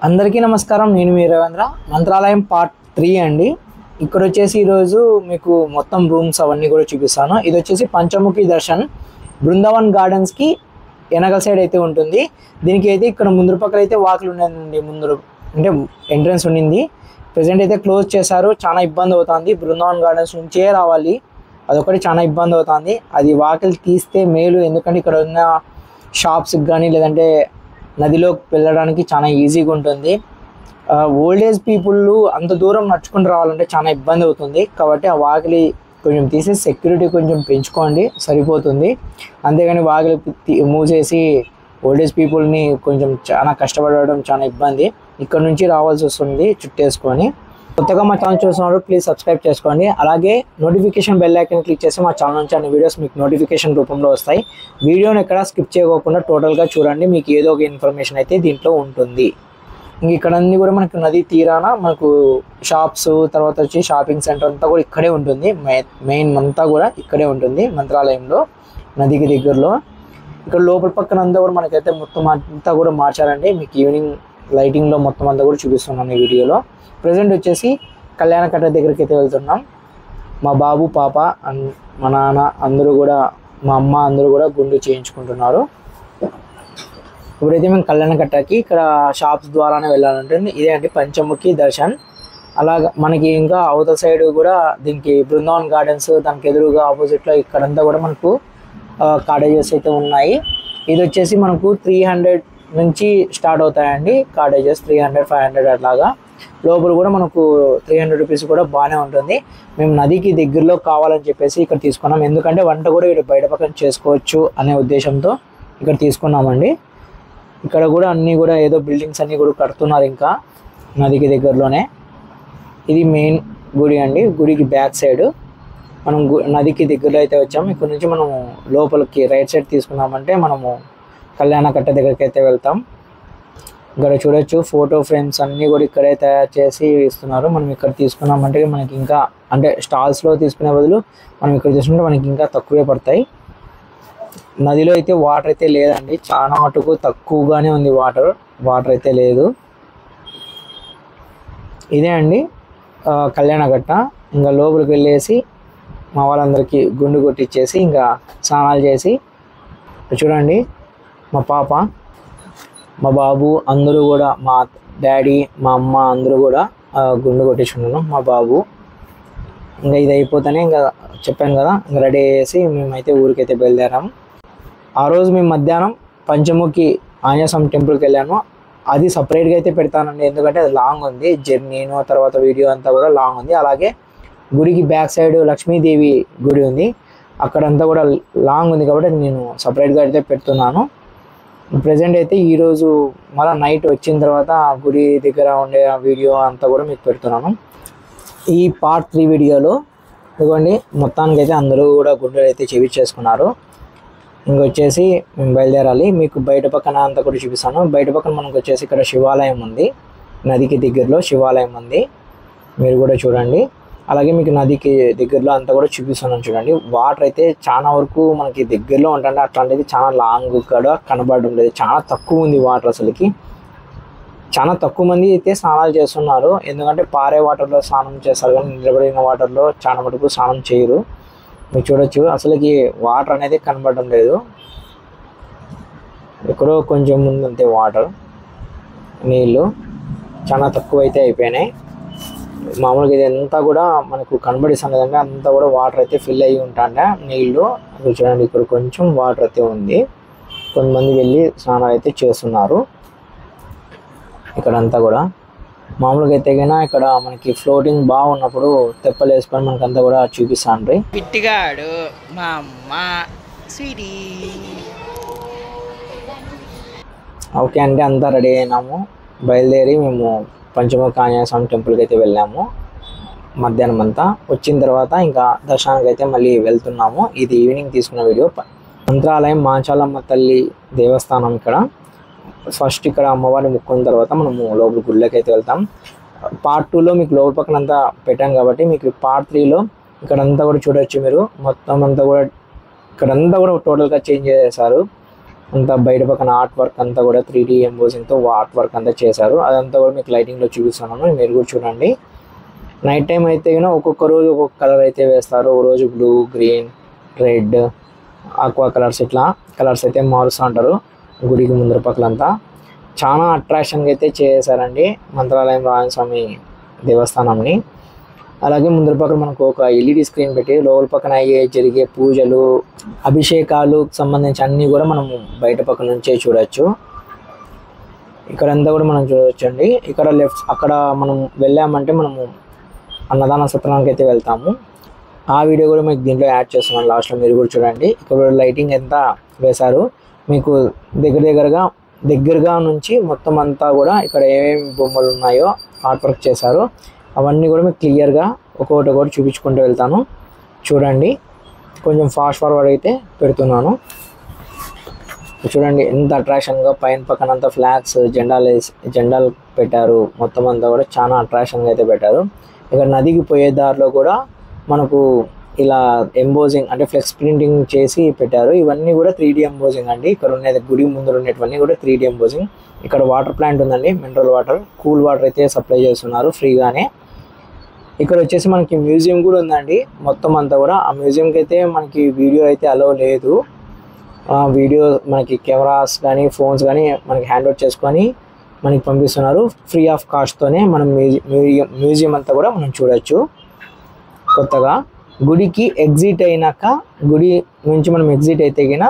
అందరికీ నమస్కారం. నేను మీ రవీంద్ర. మంత్రాలయం పార్ట్ 3 అండి. ఇక్కడ వచ్చేసి ఈరోజు మీకు మొత్తం రూమ్స్ అవన్నీ కూడా చూపిస్తాను. ఇది వచ్చేసి పంచముఖి దర్శన్ బృందావన్ గార్డెన్స్కి వెనకల సైడ్ అయితే ఉంటుంది. దీనికి అయితే ఇక్కడ ముందు పక్కన అయితే వాకిలు ఉన్నాయండి. ముందు అంటే ఎంట్రన్స్ ఉండింది. ప్రజెంట్ అయితే క్లోజ్ చేశారు. చాలా ఇబ్బంది అవుతుంది. బృందావన్ గార్డెన్స్ నుంచే రావాలి, అదొకటి చాలా ఇబ్బంది అవుతుంది. అది వాకిలు తీస్తే మేలు, ఎందుకంటే ఇక్కడ ఉన్న షాప్స్కి కానీ లేదంటే నదిలోకి వెళ్ళడానికి చాలా ఈజీగా ఉంటుంది. ఓల్డ్ ఏజ్ పీపుల్ అంత దూరం నడుచుకుంటూ రావాలంటే చాలా ఇబ్బంది అవుతుంది. కాబట్టి ఆ వాకిలి కొంచెం తీసి సెక్యూరిటీ కొంచెం పెంచుకోండి, సరిపోతుంది. అంతేగాని వాకిలి మూసేసి ఓల్డ్ ఏజ్ పీపుల్ని కొంచెం చాలా కష్టపడడం చాలా ఇబ్బంది. ఇక్కడ నుంచి రావాల్సి వస్తుంది చుట్టేసుకొని. కొత్తగా మా ఛానల్ చూస్తున్నారు, ప్లీజ్ సబ్స్క్రైబ్ చేసుకోండి. అలాగే నోటిఫికేషన్ బెల్ ఐకాన్ క్లిక్ చేసి మా ఛానల్ నుంచి అన్ని వీడియోస్ మీకు నోటిఫికేషన్ రూపంలో వస్తాయి. వీడియోని ఎక్కడ స్కిప్ చేయకుండా టోటల్గా చూడండి, మీకు ఏదో ఒక ఇన్ఫర్మేషన్ అయితే దీంట్లో ఉంటుంది. ఇంక ఇక్కడ అన్నీ కూడా మనకు నది తీరాన మనకు షాప్స్, తర్వాత వచ్చి షాపింగ్ సెంటర్ అంతా కూడా ఇక్కడే ఉంటుంది. మెయిన్ అంతా కూడా ఇక్కడే ఉంటుంది మంత్రాలయంలో, నదికి దగ్గరలో. ఇక్కడ లోపల పక్కన అంతా కూడా మనకైతే మొత్తం అంతా కూడా మార్చారండి. మీకు ఈవినింగ్ లైటింగ్లో మొత్తం అంతా కూడా చూపిస్తున్నాను ఈ వీడియోలో. ప్రజెంట్ వచ్చేసి కళ్యాణకట్ట దగ్గరికి అయితే వెళ్తున్నాం. మా బాబు, పాప, మా నాన్న అందరూ కూడా, మా అమ్మ అందరూ కూడా గుండు చేయించుకుంటున్నారు. ఇప్పుడైతే మేము కళ్యాణకట్టకి ఇక్కడ షాప్స్ ద్వారానే వెళ్ళాలంటుంది. ఇదే అండి పంచముఖి దర్శన్. అలాగా మనకి ఇంకా అవతల సైడ్ కూడా దీనికి బృందావన్ గార్డెన్స్, దానికి ఎదురుగా ఆపోజిట్లో ఇక్కడంతా కూడా మనకు కాటేజెస్ అయితే ఉన్నాయి. ఇది వచ్చేసి మనకు 300 నుంచి స్టార్ట్ అవుతాయండి కాటేజెస్, 300, 500 అట్లాగా. లోపల కూడా మనకు 300 రూపీస్ కూడా బాగానే ఉంటుంది. మేము నదికి దగ్గరలో కావాలని చెప్పేసి ఇక్కడ తీసుకున్నాం, ఎందుకంటే వంట కూడా ఇక్కడ బయట పక్కన చేసుకోవచ్చు అనే ఉద్దేశంతో ఇక్కడ తీసుకున్నామండి. ఇక్కడ కూడా అన్నీ కూడా ఏదో బిల్డింగ్స్ అన్నీ కూడా కడుతున్నారు ఇంకా నదికి దగ్గరలోనే. ఇది మెయిన్ గుడి అండి. గుడికి బ్యాక్ సైడ్ మనం నదికి దగ్గరలో అయితే వచ్చాము. ఇక్కడ నుంచి మనము లోపలికి రైట్ సైడ్ తీసుకున్నామంటే మనము కళ్యాణకట్ట దగ్గరికి అయితే వెళ్తాం. ఇక్కడ చూడొచ్చు ఫోటో ఫ్రేమ్స్ అన్నీ కూడా ఇక్కడే తయారు చేసి ఇస్తున్నారు. మనం ఇక్కడ తీసుకున్నామంటే మనకి ఇంకా, అంటే స్టాల్స్లో తీసుకునే బదులు మనం ఇక్కడ తీసుకుంటే మనకి ఇంకా తక్కువే పడతాయి. నదిలో అయితే వాటర్ అయితే లేదండి, చాలా మటుకు తక్కువగానే ఉంది వాటర్ అయితే లేదు. ఇదే అండి కళ్యాణకట్ట. ఇంకా లోపలికి వెళ్ళేసి మా వాళ్ళందరికీ గుండు కొట్టించేసి ఇంకా స్నానాలు చేసి, చూడండి మా పాప, మా బాబు అందరూ కూడా, మా డాడీ, మా అమ్మ అందరూ కూడా గుండు కొట్టించుకున్నాను. మా బాబు ఇంకా ఇది అయిపోతేనే ఇంకా చెప్పాను కదా, ఇంకా రెడీ అయ్యేసి మేమైతే ఊరికైతే బయలుదేరాము. ఆ రోజు మేము మధ్యాహ్నం పంచముఖి ఆంజనేయ స్వామి టెంపుల్కి వెళ్ళాము. అది సపరేట్గా అయితే పెడతానండి, ఎందుకంటే అది లాంగ్ ఉంది జర్నీను, తర్వాత వీడియో అంతా కూడా లాంగ్ ఉంది. అలాగే గుడికి బ్యాక్ సైడ్ లక్ష్మీదేవి గుడి ఉంది, అక్కడంతా కూడా లాంగ్ ఉంది కాబట్టి నేను సపరేట్గా అయితే పెడుతున్నాను. ప్రజెంట్ అయితే ఈరోజు మళ్ళీ నైట్ వచ్చిన తర్వాత గుడి దగ్గర ఉండే వీడియో అంతా కూడా మీకు పెడుతున్నాను. ఈ పార్ట్ 3 వీడియోలో ఇదిగోండి మొత్తానికైతే అందరూ కూడా గుండెలు అయితే చేయించేసుకున్నారు. ఇంకొచ్చేసి మేము బయలుదేరాలి. మీకు బయట పక్కన అంతా కూడా చూపిస్తాను. బయట పక్కన మనకు వచ్చేసి ఇక్కడ శివాలయం ఉంది, నదికి దగ్గరలో శివాలయం ఉంది, మీరు కూడా చూడండి. అలాగే మీకు నదికి దగ్గరలో అంతా కూడా చూపిస్తున్నాను చూడండి. వాటర్ అయితే చాలా వరకు మనకి దగ్గరలో ఉంటుంది, అట్లాంటిది చాలా లాంగ్ కూడా కనబడడం లేదు. చాలా తక్కువ ఉంది వాటర్, అసలుకి చాలా తక్కువ మంది అయితే స్నానాలు చేస్తున్నారు. ఎందుకంటే పారే వాటర్లో స్నానం చేస్తారు, కానీ నిలబడిన వాటర్లో చాలా మటుకు స్నానం చేయరు. మీరు చూడొచ్చు అసలుకి వాటర్ అనేది కనబడడం లేదు. ఎక్కడో కొంచెం ముందు అంతే వాటర్, నీళ్ళు చాలా తక్కువ అయితే అయిపోయినాయి. మామూలుగా ఇది అంతా కూడా మనకు కనబడిస్తుంది కదండి, అంతా కూడా వాటర్ అయితే ఫిల్ అయ్యి ఉంటాండ నీళ్ళు. అది చూడండి ఇక్కడ కొంచెం వాటర్ అయితే ఉంది. కొంతమంది వెళ్ళి స్నానాలు అయితే చేస్తున్నారు. ఇక్కడంతా కూడా మామూలుగా అయితే కన్నా ఇక్కడ మనకి ఫ్లోటింగ్ బాగున్నప్పుడు తెప్పలు వేసుకొని మనకంతా కూడా చూపిస్తాండ్రి. పిట్టిగాడు మా అమ్మ స్వీటీ. ఓకే అంటే అంతా రెడీ అయినాము, బయలుదేరి మేము పంచముఖి ఆంజనేయ స్వామి టెంపుల్కి అయితే వెళ్ళాము. మధ్యాహ్నం అంతా వచ్చిన తర్వాత ఇంకా దర్శనానికి అయితే మళ్ళీ వెళ్తున్నాము. ఇది ఈవినింగ్ తీసుకున్న వీడియో. మంత్రాలయం మాచాలమ్మ తల్లి దేవస్థానం. ఇక్కడ ఫస్ట్ ఇక్కడ అమ్మవారిని ముక్కున్న తర్వాత మనము లోపల గుడిలోకి అయితే వెళ్తాం. పార్ట్ 2లో మీకు లోపల పక్కన అంతా పెట్టాం కాబట్టి మీకు పార్ట్ 3లో ఇక్కడంతా కూడా చూడొచ్చు. మీరు మొత్తం అంతా కూడా ఇక్కడంతా కూడా టోటల్గా చేంజ్ చేశారు. అంతా బయట పక్కన ఆర్ట్ వర్క్ అంతా కూడా 3D ఎంబోజింగ్తో ఆర్ట్ వర్క్ అంతా చేశారు. అదంతా కూడా మీకు లైటింగ్లో చూపిస్తున్నాను, మీరు కూడా చూడండి. నైట్ టైం అయితే కనుక ఒక్కొక్క రోజు ఒక్కొక్క కలర్ అయితే వేస్తారు. ఒక రోజు blue, green, red, aqua colours, ఇట్లా కలర్స్ అయితే మారుస్తూ ఉంటారు గుడికి ముందర పక్కలంతా. చాలా అట్రాక్షన్గా అయితే చేశారండి మంత్రాలయం రాయల స్వామి దేవస్థానంని. అలాగే ముందర పక్కన మనకు ఒక ఎల్ఈడి స్క్రీన్ పెట్టి లోపల పక్కన జరిగే పూజలు, అభిషేకాలు సంబంధించి అన్నీ కూడా మనము బయట పక్కన నుంచే చూడొచ్చు. ఇక్కడంతా కూడా మనం చూడొచ్చండి. ఇక్కడ అక్కడ మనం వెళ్ళామంటే మనము అన్నదాన సత్రానికి అయితే వెళ్తాము. ఆ వీడియో కూడా మీకు దీంట్లో యాడ్ చేస్తున్నాను లాస్ట్లో, మీరు కూడా చూడండి. ఇక్కడ లైటింగ్ ఎంత వేశారు మీకు దగ్గరగా నుంచి మొత్తం అంతా కూడా ఇక్కడ ఏమేమి బొమ్మలు ఉన్నాయో ఆర్ట్ వర్క్ చేశారు అవన్నీ కూడా మీకు క్లియర్గా ఒక్కొక్కటి చూపించుకుంటూ వెళ్తాను. చూడండి, కొంచెం ఫాస్ట్ ఫార్వర్డ్ అయితే పెడుతున్నాను. చూడండి ఎంత అట్రాక్షన్గా పైన పక్కన అంతా ఫ్లాగ్స్, జెండాలు పెట్టారు. మొత్తం అంతా కూడా చాలా అట్రాక్షన్గా అయితే పెట్టారు. ఇక్కడ నదికి పోయే దారిలో కూడా మనకు ఇలా ఎంబోజింగ్ అంటే ఫ్లెక్స్ ప్రింటింగ్ చేసి పెట్టారు. ఇవన్నీ కూడా 3D ఎంబోజింగ్ అండి. ఇక్కడ ఉన్నది గుడి ముందు ఉన్నటువన్నీ కూడా 3D ఎంబోజింగ్. ఇక్కడ వాటర్ ప్లాంట్ ఉందండి, మినరల్ వాటర్, కూల్ వాటర్ అయితే సప్లై చేస్తున్నారు ఫ్రీగానే. ఇక్కడ వచ్చేసి మనకి మ్యూజియం కూడా ఉందండి మొత్తం అంతా కూడా. ఆ మ్యూజియంకి అయితే మనకి వీడియో అయితే అలో లేదు. వీడియో మనకి కెమెరాస్ కానీ ఫోన్స్ కానీ మనకి హ్యాండ్ అవుట్ చేసుకొని మనకి పంపిస్తున్నారు. ఫ్రీ ఆఫ్ కాస్ట్తోనే మనం మ్యూజియం అంతా కూడా మనం చూడొచ్చు. కొత్తగా గుడికి ఎగ్జిట్ అయినాక, గుడి నుంచి మనం ఎగ్జిట్ అయితే గిన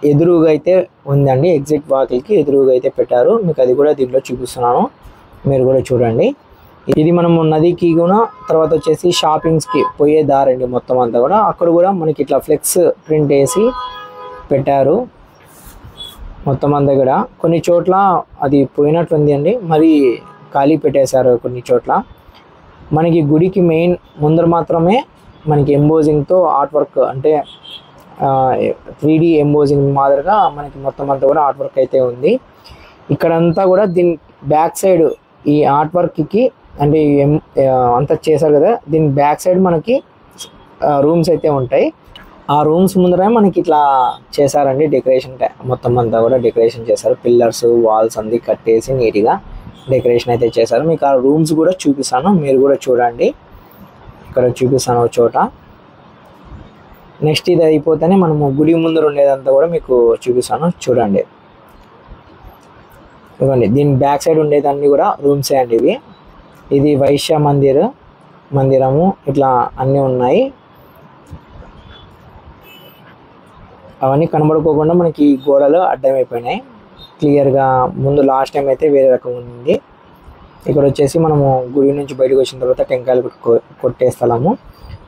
ఎదురుగా అయితే ఉందండి, ఎగ్జిట్ వాకిల్కి ఎదురుగా అయితే పెట్టారు. మీకు అది కూడా దీంట్లో చూపిస్తున్నాను, మీరు కూడా చూడండి. ఇది మనం నదికి కూడా తర్వాత వచ్చేసి షాపింగ్స్కి పోయే దారండి మొత్తం అంతా కూడా. అక్కడ కూడా మనకి ఇట్లా ఫ్లెక్స్ ప్రింట్ వేసి పెట్టారు మొత్తం అంతా కూడా. కొన్ని చోట్ల అది పోయినట్టుంది అండి, మరి ఖాళీ పెట్టేశారు కొన్ని చోట్ల. మనకి గుడికి మెయిన్ ముందర మాత్రమే మనకి ఎంబోజింగ్తో ఆర్ట్ వర్క్ అంటే 3D ఎంబోజింగ్ మాదిరిగా మనకి మొత్తం అంతా కూడా ఆర్ట్ వర్క్ అయితే ఉంది. ఇక్కడంతా కూడా దీని బ్యాక్ సైడ్ ఈ ఆర్ట్ వర్క్కి అంటే అంతా చేశారు కదా, దీని బ్యాక్ సైడ్ మనకి రూమ్స్ అయితే ఉంటాయి. ఆ రూమ్స్ ముందర మనకి ఇట్లా చేశారండి డెకరేషన్, మొత్తం అంతా కూడా డెకరేషన్ చేశారు. పిల్లర్స్, వాల్స్ అన్ని కట్టేసి నీట్గా డెకరేషన్ అయితే చేశారు. మీకు ఆ రూమ్స్ కూడా చూపిస్తాను, మీరు కూడా చూడండి. ఇక్కడ చూపిస్తాను ఒక చోట. నెక్స్ట్ ఇది అయిపోతేనే మనము గుడి ముందర ఉండేదంతా కూడా మీకు చూపిస్తాను, చూడండి. ఇవ్వండి, దీని బ్యాక్ సైడ్ ఉండేదన్నీ కూడా రూమ్సే అండి ఇవి. ఇది వైశ్య మందిరము, ఇట్లా అన్నీ ఉన్నాయి. అవన్నీ కనబడుకోకుండా మనకి గోడలు అడ్డమైపోయినాయి క్లియర్గా. ముందు లాస్ట్ టైం అయితే వేరే రకం ఉంది. ఇక్కడ వచ్చేసి మనము గుడి నుంచి బయటకు వచ్చిన తర్వాత టెంకాయలు కొట్టే స్థలము.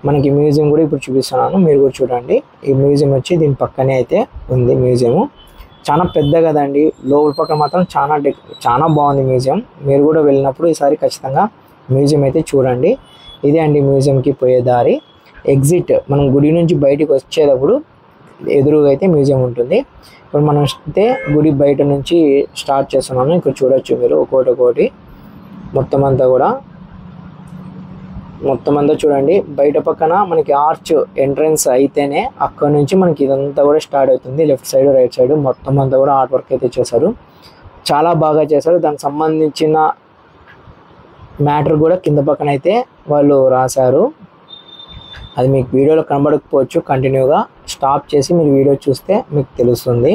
మనకి మ్యూజియం కూడా ఇప్పుడు చూపిస్తున్నాను, మీరు కూడా చూడండి. ఈ మ్యూజియం వచ్చి దీని పక్కనే అయితే ఉంది మ్యూజియము. చాలా పెద్ద కదండి, లోపల పక్కన మాత్రం చాలా బాగుంది మ్యూజియం. మీరు కూడా వెళ్ళినప్పుడు ఈసారి ఖచ్చితంగా మ్యూజియం అయితే చూడండి. ఇదే అండి మ్యూజియంకి పోయే దారి. ఎగ్జిట్ మనం గుడి నుంచి బయటికి వచ్చేటప్పుడు ఎదురుగా అయితే మ్యూజియం ఉంటుంది. ఇప్పుడు మనం అయితే గుడి బయట నుంచి స్టార్ట్ చేస్తున్నాము. ఇక్కడ చూడొచ్చు మీరు ఒక్కొక్కటి మొత్తం అంతా చూడండి. బయట పక్కన మనకి ఆర్చ్ ఎంట్రన్స్ అయితేనే అక్కడ నుంచి మనకి ఇదంతా కూడా స్టార్ట్ అవుతుంది. లెఫ్ట్ సైడ్, రైట్ సైడ్ మొత్తం అంతా కూడా ఆర్ట్ వర్క్ అయితే చేశారు. చాలా బాగా చేశారు. దానికి సంబంధించిన మ్యాటర్ కూడా కింద పక్కన అయితే వాళ్ళు రాశారు. అది మీకు వీడియోలో కనబడకపోవచ్చు, కంటిన్యూగా స్టాప్ చేసి మీరు వీడియో చూస్తే మీకు తెలుస్తుంది.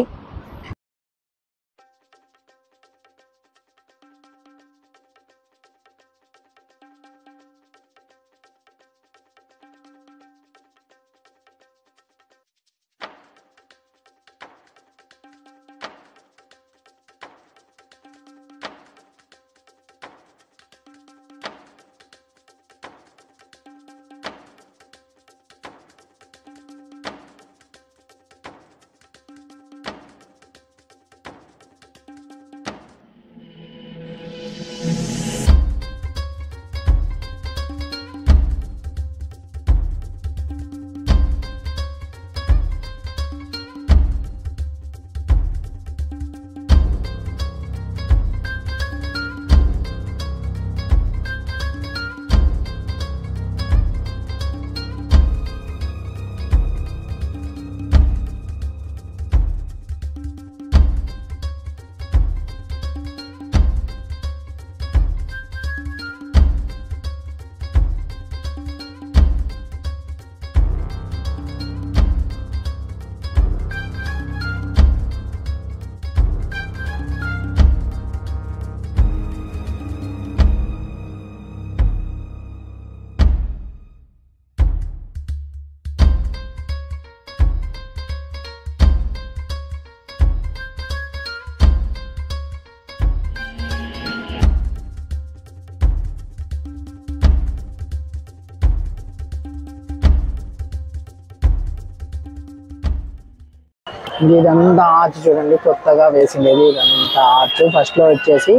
ఇదంతా ఆర్చ్ చూడండి, కొత్తగా వేసిండేది ఇదంతా ఆర్చ్. ఫస్ట్లో వచ్చేసి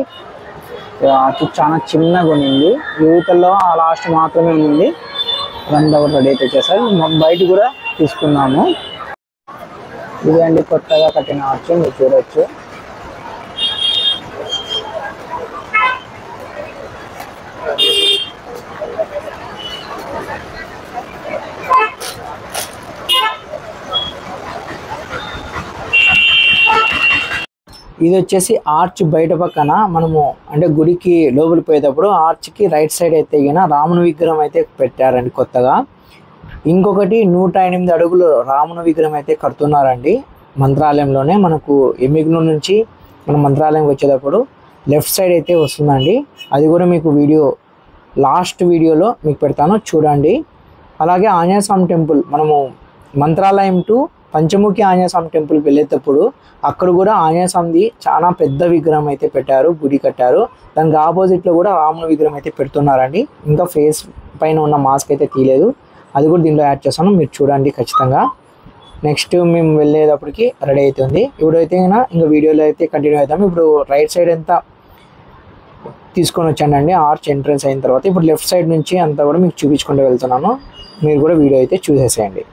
ఆర్చ్ చాలా చిన్నగా ఉండింది, యూతల్లో ఆ లాస్ట్ మాత్రమే ఉంది. ఇదంతా కూడా రెడీ అయితే చేస్తారు. బయట కూడా తీసుకున్నాము. ఇదే అండి కొత్తగా కట్టిన ఆర్చ్, మీరు చూడొచ్చు. ఇది వచ్చేసి ఆర్చ్ బయట పక్కన మనము అంటే గుడికి లోపలికి పోయేటప్పుడు ఆర్చ్కి రైట్ సైడ్ అయితే గిన రాముని విగ్రహం అయితే పెట్టారండి కొత్తగా. ఇంకొకటి 108 అడుగులు రాముని విగ్రహం అయితే కడుతున్నారండి మంత్రాలయంలోనే. మనకు ఎమ్మిగ్నూరు నుంచి మనం మంత్రాలయంకి వచ్చేటప్పుడు లెఫ్ట్ సైడ్ అయితే వస్తుందండి. అది కూడా మీకు లాస్ట్ వీడియోలో మీకు పెడతాను, చూడండి. అలాగే ఆంజనేయ స్వామి టెంపుల్, మనము మంత్రాలయం టు పంచముఖి ఆంజనేయ స్వామి టెంపుల్కి వెళ్ళేటప్పుడు అక్కడ కూడా ఆంజనేయ స్వామిది చాలా పెద్ద విగ్రహం అయితే పెట్టారు, గుడి కట్టారు. దానికి ఆపోజిట్లో కూడా రాముని విగ్రహం అయితే పెడుతున్నారండి. ఇంకా ఫేస్ పైన ఉన్న మాస్క్ అయితే తీయలేదు, అది కూడా దీంట్లో యాడ్ చేస్తాను, మీరు చూడండి ఖచ్చితంగా. నెక్స్ట్ మేము వెళ్ళేటప్పటికి రెడీ అవుతుంది. ఇప్పుడైతే ఇంకా వీడియోలో అయితే కంటిన్యూ అవుతాము. ఇప్పుడు రైట్ సైడ్ అంతా తీసుకొని వచ్చానండి ఆర్చ్ ఎంట్రన్స్ అయిన తర్వాత. ఇప్పుడు లెఫ్ట్ సైడ్ నుంచి అంతా కూడా మీకు చూపించుకుంటూ వెళ్తున్నాను, మీరు కూడా వీడియో అయితే చూసేసేయండి.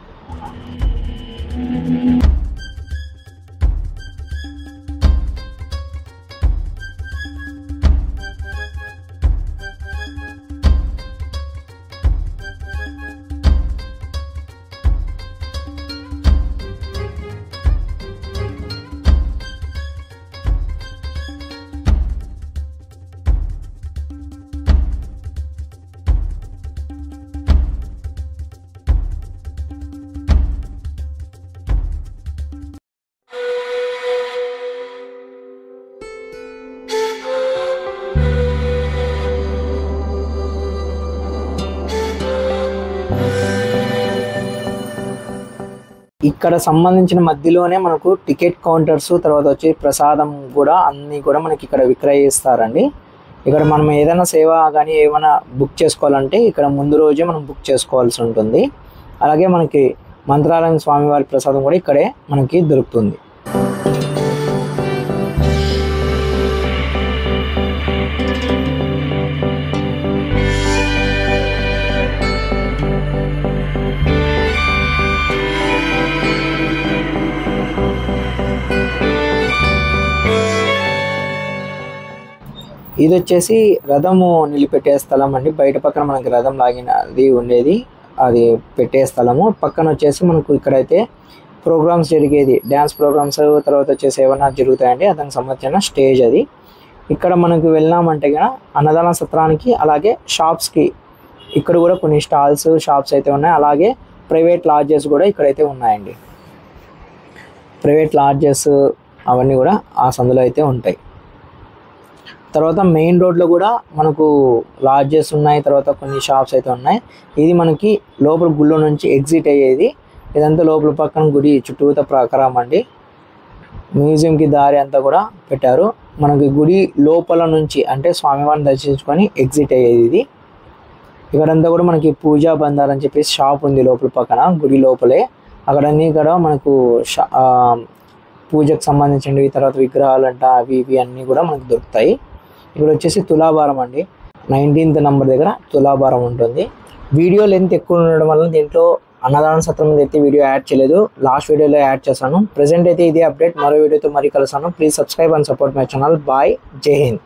ఇక్కడ సంబంధించిన మధ్యలోనే మనకు టికెట్ కౌంటర్స్, తర్వాత వచ్చి ప్రసాదం కూడా అన్నీ కూడా మనకి ఇక్కడ విక్రయిస్తారండి. ఇక్కడ మనం ఏదైనా సేవ కానీ ఏమైనా బుక్ చేసుకోవాలంటే ఇక్కడ ముందు రోజే మనం బుక్ చేసుకోవాల్సి ఉంటుంది. అలాగే మనకి మంత్రాలయం స్వామివారి ప్రసాదం కూడా ఇక్కడే మనకి దొరుకుతుంది. ఇది వచ్చేసి రథము నిలిపెట్టే స్థలం అండి. బయట పక్కన మనకి రథం లాగినది ఉండేది, అది పెట్టే స్థలము. పక్కన వచ్చేసి మనకు ఇక్కడైతే ప్రోగ్రామ్స్ జరిగేది, డ్యాన్స్ ప్రోగ్రామ్స్, తర్వాత వచ్చేసి ఏమైనా జరుగుతాయండి, దానికి సంబంధించిన స్టేజ్ అది. ఇక్కడ మనకు వెళ్ళామంటే కనుక అన్నదాన సత్రానికి అలాగే షాప్స్కి ఇక్కడ కూడా కొన్ని స్టాల్స్ షాప్స్ అయితే ఉన్నాయి. అలాగే ప్రైవేట్ లాడ్జెస్ కూడా ఇక్కడైతే ఉన్నాయండి. ప్రైవేట్ లాడ్జెస్ అవన్నీ కూడా ఆ సందులో అయితే ఉంటాయి. తర్వాత మెయిన్ రోడ్లో కూడా మనకు లాడ్జెస్ ఉన్నాయి, తర్వాత కొన్ని షాప్స్ అయితే ఉన్నాయి. ఇది మనకి లోపల గుళ్ళో నుంచి ఎగ్జిట్ అయ్యేది. ఇదంతా లోపల పక్కన గుడి చుట్టూత ప్రాకారం అండి. మ్యూజియంకి దారి అంతా కూడా పెట్టారు. మనకి గుడి లోపల నుంచి అంటే స్వామివారిని దర్శించుకొని ఎగ్జిట్ అయ్యేది ఇది. ఇక్కడంతా కూడా మనకి పూజా బందార్ అని చెప్పేసి షాప్ ఉంది లోపల పక్కన గుడి లోపలే. అక్కడన్నీ ఇక్కడ మనకు పూజకు సంబంధించినవి, తర్వాత విగ్రహాలు అంట అవి ఇవి అన్నీ కూడా మనకు దొరుకుతాయి. ఇక్కడ వచ్చేసి తులాభారం అండి, 19th నెంబర్ దగ్గర తులాభారం ఉంటుంది. వీడియో లెంత్ ఎక్కువ ఉండడం వల్ల దీంట్లో అన్నదాన సత్రం అయితే వీడియో యాడ్ చేయలేదు, లాస్ట్ వీడియోలో యాడ్ చేశాను. ప్రెసెంట్ అయితే ఇదే అప్డేట్, మరో వీడియోతో మరీ కలుస్తాను. Please subscribe and support my channel. Bye, Jai Hind.